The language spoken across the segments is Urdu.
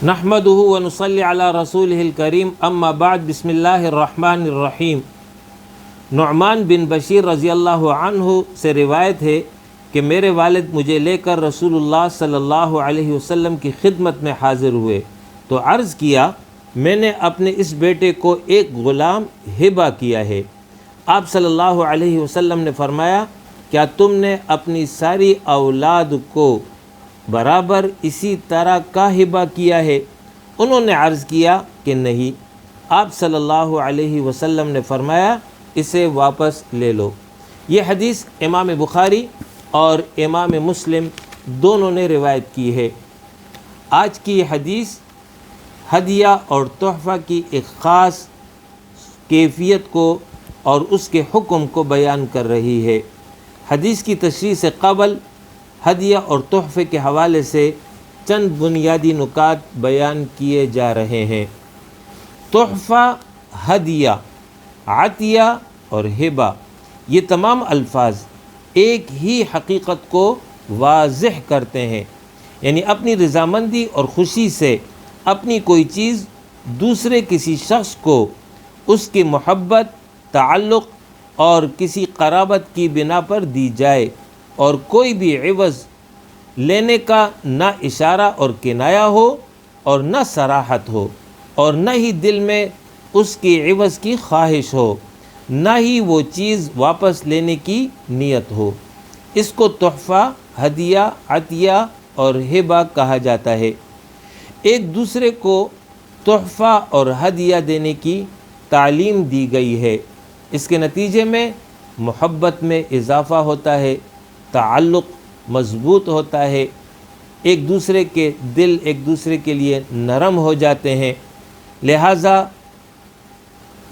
نحمده ونصلي على رسوله الكريم اما بعد بسم اللہ الرحمن الرحیم۔ نعمان بن بشیر رضی اللہ عنہ سے روایت ہے کہ میرے والد مجھے لے کر رسول اللہ صلی اللہ علیہ وسلم کی خدمت میں حاضر ہوئے تو عرض کیا، میں نے اپنے اس بیٹے کو ایک غلام ہبہ کیا ہے۔ آپ صلی اللہ علیہ وسلم نے فرمایا، کیا تم نے اپنی ساری اولاد کو برابر اسی طرح کا ہبہ کیا ہے؟ انہوں نے عرض کیا کہ نہیں۔ آپ صلی اللہ علیہ وسلم نے فرمایا، اسے واپس لے لو۔ یہ حدیث امام بخاری اور امام مسلم دونوں نے روایت کی ہے۔ آج کی یہ حدیث ہدیہ اور تحفہ کی ایک خاص کیفیت کو اور اس کے حکم کو بیان کر رہی ہے۔ حدیث کی تشریح سے قبل ہدیہ اور تحفے کے حوالے سے چند بنیادی نکات بیان کیے جا رہے ہیں۔ تحفہ، ہدیہ، عطیہ اور ہبہ، یہ تمام الفاظ ایک ہی حقیقت کو واضح کرتے ہیں، یعنی اپنی رضامندی اور خوشی سے اپنی کوئی چیز دوسرے کسی شخص کو اس کی محبت، تعلق اور کسی قرابت کی بنا پر دی جائے، اور کوئی بھی عوض لینے کا نہ اشارہ اور کنایہ ہو اور نہ صراحت ہو، اور نہ ہی دل میں اس کی عوض کی خواہش ہو، نہ ہی وہ چیز واپس لینے کی نیت ہو۔ اس کو تحفہ، ہدیہ، عطیہ اور ہبہ کہا جاتا ہے۔ ایک دوسرے کو تحفہ اور ہدیہ دینے کی تعلیم دی گئی ہے۔ اس کے نتیجے میں محبت میں اضافہ ہوتا ہے، تعلق مضبوط ہوتا ہے، ایک دوسرے کے دل ایک دوسرے کے لیے نرم ہو جاتے ہیں۔ لہٰذا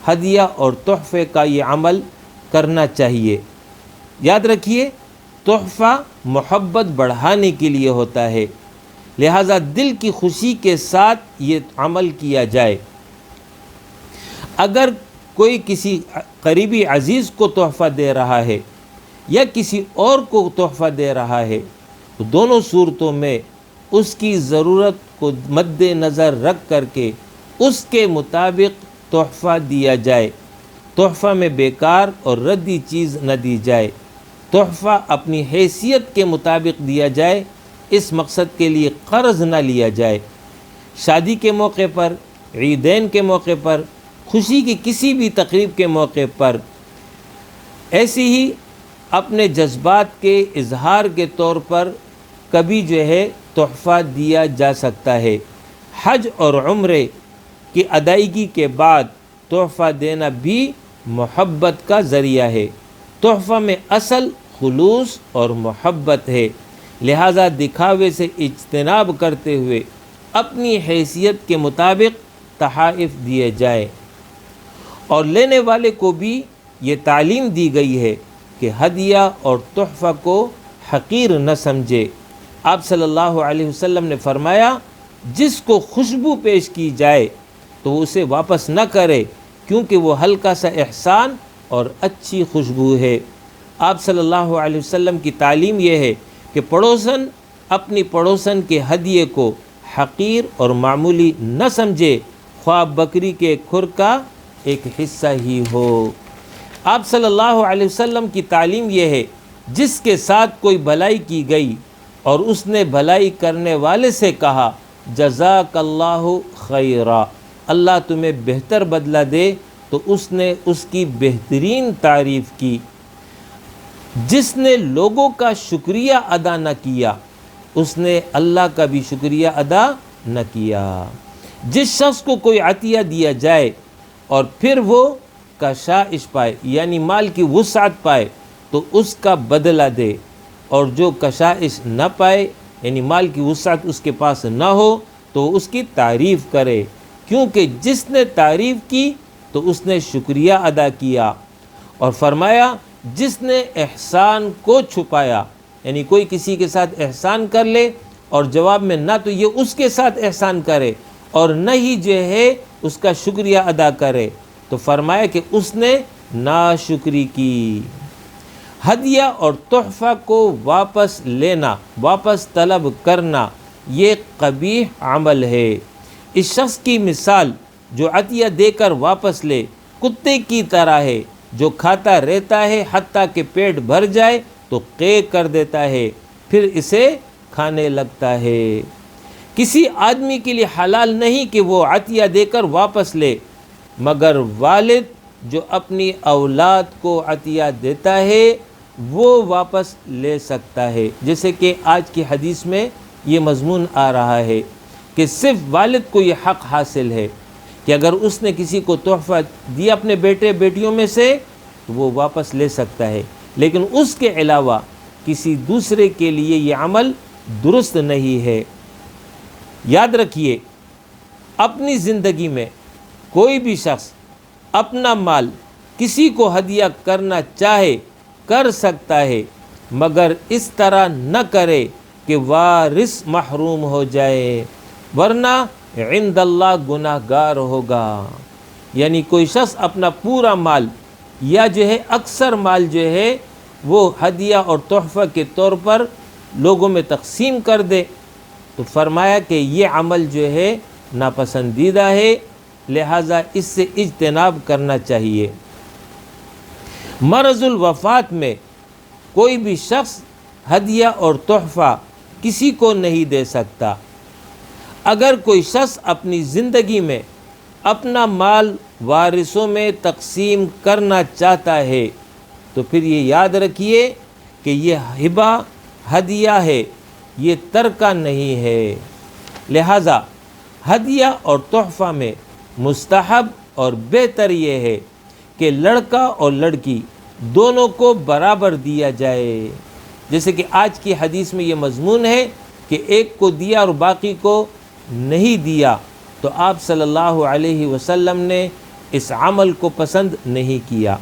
ہدیہ اور تحفے کا یہ عمل کرنا چاہیے۔ یاد رکھیے، تحفہ محبت بڑھانے کے لیے ہوتا ہے، لہٰذا دل کی خوشی کے ساتھ یہ عمل کیا جائے۔ اگر کوئی کسی قریبی عزیز کو تحفہ دے رہا ہے یا کسی اور کو تحفہ دے رہا ہے تو دونوں صورتوں میں اس کی ضرورت کو مد نظر رکھ کر کے اس کے مطابق تحفہ دیا جائے۔ تحفہ میں بیکار اور ردی چیز نہ دی جائے۔ تحفہ اپنی حیثیت کے مطابق دیا جائے، اس مقصد کے لیے قرض نہ لیا جائے۔ شادی کے موقع پر، عیدین کے موقع پر، خوشی کی کسی بھی تقریب کے موقع پر، ایسی ہی اپنے جذبات کے اظہار کے طور پر کبھی تحفہ دیا جا سکتا ہے۔ حج اور عمرے کی ادائیگی کے بعد تحفہ دینا بھی محبت کا ذریعہ ہے۔ تحفہ میں اصل خلوص اور محبت ہے، لہٰذا دکھاوے سے اجتناب کرتے ہوئے اپنی حیثیت کے مطابق تحائف دیے جائیں۔ اور لینے والے کو بھی یہ تعلیم دی گئی ہے کہ ہدیہ اور تحفہ کو حقیر نہ سمجھے۔ آپ صلی اللہ علیہ وسلم نے فرمایا، جس کو خوشبو پیش کی جائے تو وہ اسے واپس نہ کرے، کیونکہ وہ ہلکا سا احسان اور اچھی خوشبو ہے۔ آپ صلی اللہ علیہ وسلم کی تعلیم یہ ہے کہ پڑوسن اپنی پڑوسن کے ہدیے کو حقیر اور معمولی نہ سمجھے، خواہ بکری کے کھر کا ایک حصہ ہی ہو۔ آپ صلی اللہ علیہ وسلم کی تعلیم یہ ہے، جس کے ساتھ کوئی بھلائی کی گئی اور اس نے بھلائی کرنے والے سے کہا، جزاک اللہ خیرا، اللہ تمہیں بہتر بدلہ دے، تو اس نے اس کی بہترین تعریف کی۔ جس نے لوگوں کا شکریہ ادا نہ کیا، اس نے اللہ کا بھی شکریہ ادا نہ کیا۔ جس شخص کو کوئی عطیہ دیا جائے اور پھر وہ کشائش پائے، یعنی مال کی وسعت پائے، تو اس کا بدلہ دے، اور جو کشائش نہ پائے، یعنی مال کی وسعت اس کے پاس نہ ہو، تو اس کی تعریف کرے، کیونکہ جس نے تعریف کی تو اس نے شکریہ ادا کیا۔ اور فرمایا، جس نے احسان کو چھپایا، یعنی کوئی کسی کے ساتھ احسان کر لے اور جواب میں نہ تو یہ اس کے ساتھ احسان کرے اور نہ ہی اس کا شکریہ ادا کرے، تو فرمایا کہ اس نے ناشکری کی۔ ہدیہ اور تحفہ کو واپس لینا، واپس طلب کرنا، یہ قبیح عمل ہے۔ اس شخص کی مثال جو عطیہ دے کر واپس لے کتے کی طرح ہے، جو کھاتا رہتا ہے حتیٰ کہ پیٹ بھر جائے تو قے کر دیتا ہے، پھر اسے کھانے لگتا ہے۔ کسی آدمی کے لیے حلال نہیں کہ وہ عطیہ دے کر واپس لے، مگر والد جو اپنی اولاد کو عطیہ دیتا ہے وہ واپس لے سکتا ہے، جیسے کہ آج کی حدیث میں یہ مضمون آ رہا ہے کہ صرف والد کو یہ حق حاصل ہے کہ اگر اس نے کسی کو تحفہ دیا اپنے بیٹے بیٹیوں میں سے تو وہ واپس لے سکتا ہے، لیکن اس کے علاوہ کسی دوسرے کے لیے یہ عمل درست نہیں ہے۔ یاد رکھیے، اپنی زندگی میں کوئی بھی شخص اپنا مال کسی کو ہدیہ کرنا چاہے کر سکتا ہے، مگر اس طرح نہ کرے کہ وارث محروم ہو جائے، ورنہ عند اللہ گناہ گار ہوگا۔ یعنی کوئی شخص اپنا پورا مال یا جو ہے اکثر مال جو ہے وہ ہدیہ اور تحفہ کے طور پر لوگوں میں تقسیم کر دے، تو فرمایا کہ یہ عمل جو ہے ناپسندیدہ ہے، لہٰذا اس سے اجتناب کرنا چاہیے۔ مرض الوفات میں کوئی بھی شخص ہدیہ اور تحفہ کسی کو نہیں دے سکتا۔ اگر کوئی شخص اپنی زندگی میں اپنا مال وارثوں میں تقسیم کرنا چاہتا ہے تو پھر یہ یاد رکھیے کہ یہ ہبہ ہدیہ ہے، یہ ترکہ نہیں ہے۔ لہٰذا ہدیہ اور تحفہ میں مستحب اور بہتر یہ ہے کہ لڑکا اور لڑکی دونوں کو برابر دیا جائے، جیسے کہ آج کی حدیث میں یہ مضمون ہے کہ ایک کو دیا اور باقی کو نہیں دیا، تو آپ صلی اللہ علیہ وسلم نے اس عمل کو پسند نہیں کیا۔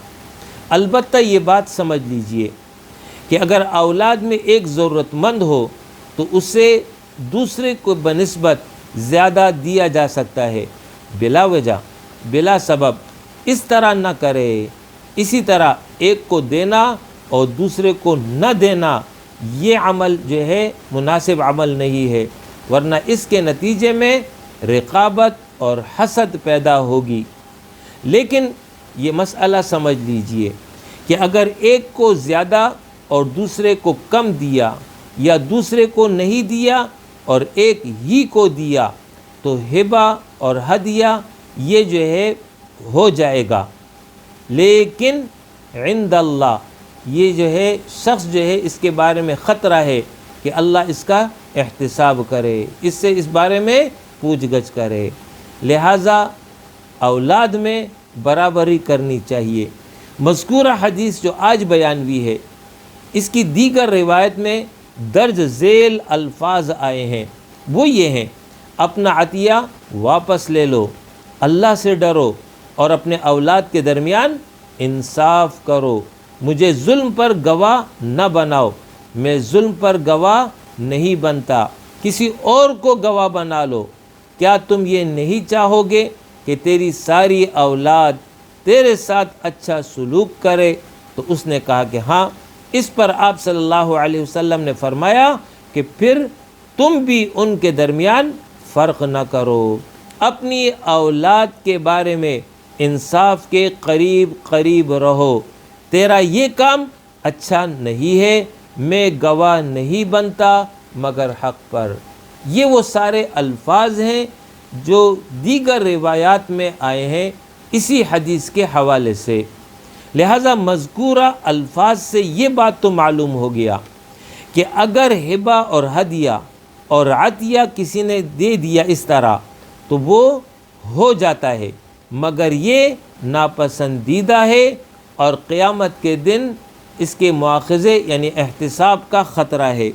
البتہ یہ بات سمجھ لیجئے کہ اگر اولاد میں ایک ضرورت مند ہو تو اسے دوسرے کو بنسبت زیادہ دیا جا سکتا ہے، بلا وجہ بلا سبب اس طرح نہ کرے۔ اسی طرح ایک کو دینا اور دوسرے کو نہ دینا یہ عمل جو ہے مناسب عمل نہیں ہے، ورنہ اس کے نتیجے میں رقابت اور حسد پیدا ہوگی۔ لیکن یہ مسئلہ سمجھ لیجئے کہ اگر ایک کو زیادہ اور دوسرے کو کم دیا یا دوسرے کو نہیں دیا اور ایک ہی کو دیا تو ہبہ اور ہدیہ یہ جو ہے ہو جائے گا، لیکن عند اللہ یہ جو ہے شخص جو ہے اس کے بارے میں خطرہ ہے کہ اللہ اس کا احتساب کرے، اس سے اس بارے میں پوچھ گچھ کرے، لہٰذا اولاد میں برابری کرنی چاہیے۔ مذکورہ حدیث جو آج بیان ہوئی ہے اس کی دیگر روایت میں درج ذیل الفاظ آئے ہیں، وہ یہ ہیں: اپنا عطیہ واپس لے لو، اللہ سے ڈرو اور اپنے اولاد کے درمیان انصاف کرو، مجھے ظلم پر گواہ نہ بناؤ، میں ظلم پر گواہ نہیں بنتا، کسی اور کو گواہ بنا لو۔ کیا تم یہ نہیں چاہو گے کہ تیری ساری اولاد تیرے ساتھ اچھا سلوک کرے؟ تو اس نے کہا کہ ہاں۔ اس پر آپ صلی اللہ علیہ وسلم نے فرمایا کہ پھر تم بھی ان کے درمیان فرق نہ کرو، اپنی اولاد کے بارے میں انصاف کے قریب قریب رہو، تیرا یہ کام اچھا نہیں ہے، میں گواہ نہیں بنتا مگر حق پر۔ یہ وہ سارے الفاظ ہیں جو دیگر روایات میں آئے ہیں اسی حدیث کے حوالے سے۔ لہذا مذکورہ الفاظ سے یہ بات تو معلوم ہو گیا کہ اگر ہبہ اور ہدیہ اور عطیہ کسی نے دے دیا اس طرح تو وہ ہو جاتا ہے، مگر یہ ناپسندیدہ ہے اور قیامت کے دن اس کے مواخذے یعنی احتساب کا خطرہ ہے۔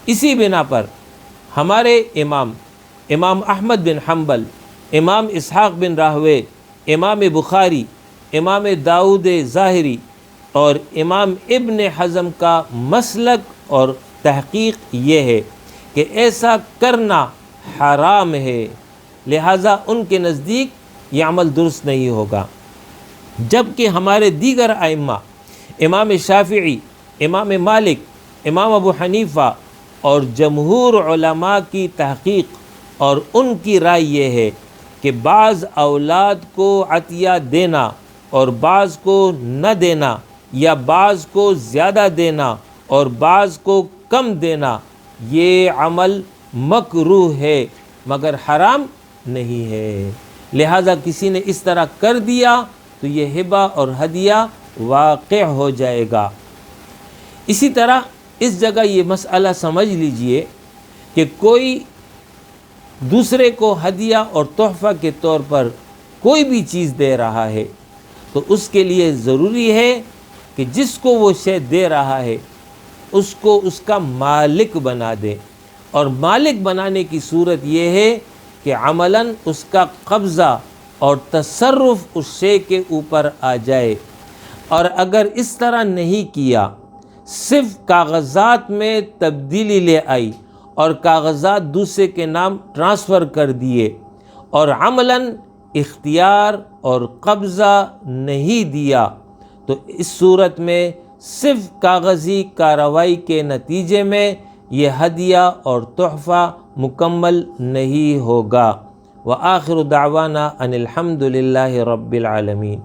اسی بنا پر ہمارے امام احمد بن حنبل، امام اسحاق بن راہوے، امام بخاری، امام داؤد ظاہری اور امام ابن حزم کا مسلک اور تحقیق یہ ہے کہ ایسا کرنا حرام ہے، لہٰذا ان کے نزدیک یہ عمل درست نہیں ہوگا۔ جبکہ ہمارے دیگر ائمہ امام شافعی، امام مالک، امام ابو حنیفہ اور جمہور علماء کی تحقیق اور ان کی رائے یہ ہے کہ بعض اولاد کو عطیہ دینا اور بعض کو نہ دینا، یا بعض کو زیادہ دینا اور بعض کو کم دینا، یہ عمل مکروہ ہے مگر حرام نہیں ہے۔ لہٰذا کسی نے اس طرح کر دیا تو یہ ہبہ اور ہدیہ واقع ہو جائے گا۔ اسی طرح اس جگہ یہ مسئلہ سمجھ لیجئے کہ کوئی دوسرے کو ہدیہ اور تحفہ کے طور پر کوئی بھی چیز دے رہا ہے تو اس کے لیے ضروری ہے کہ جس کو وہ شے دے رہا ہے اس کو اس کا مالک بنا دے، اور مالک بنانے کی صورت یہ ہے کہ عملاً اس کا قبضہ اور تصرف اس شے کے اوپر آ جائے۔ اور اگر اس طرح نہیں کیا، صرف کاغذات میں تبدیلی لے آئی اور کاغذات دوسرے کے نام ٹرانسفر کر دیے اور عملاً اختیار اور قبضہ نہیں دیا، تو اس صورت میں صرف کاغذی کارروائی کے نتیجے میں یہ ہدیہ اور تحفہ مکمل نہیں ہوگا۔ وآخر دعوانا ان الحمد للہ رب العالمین۔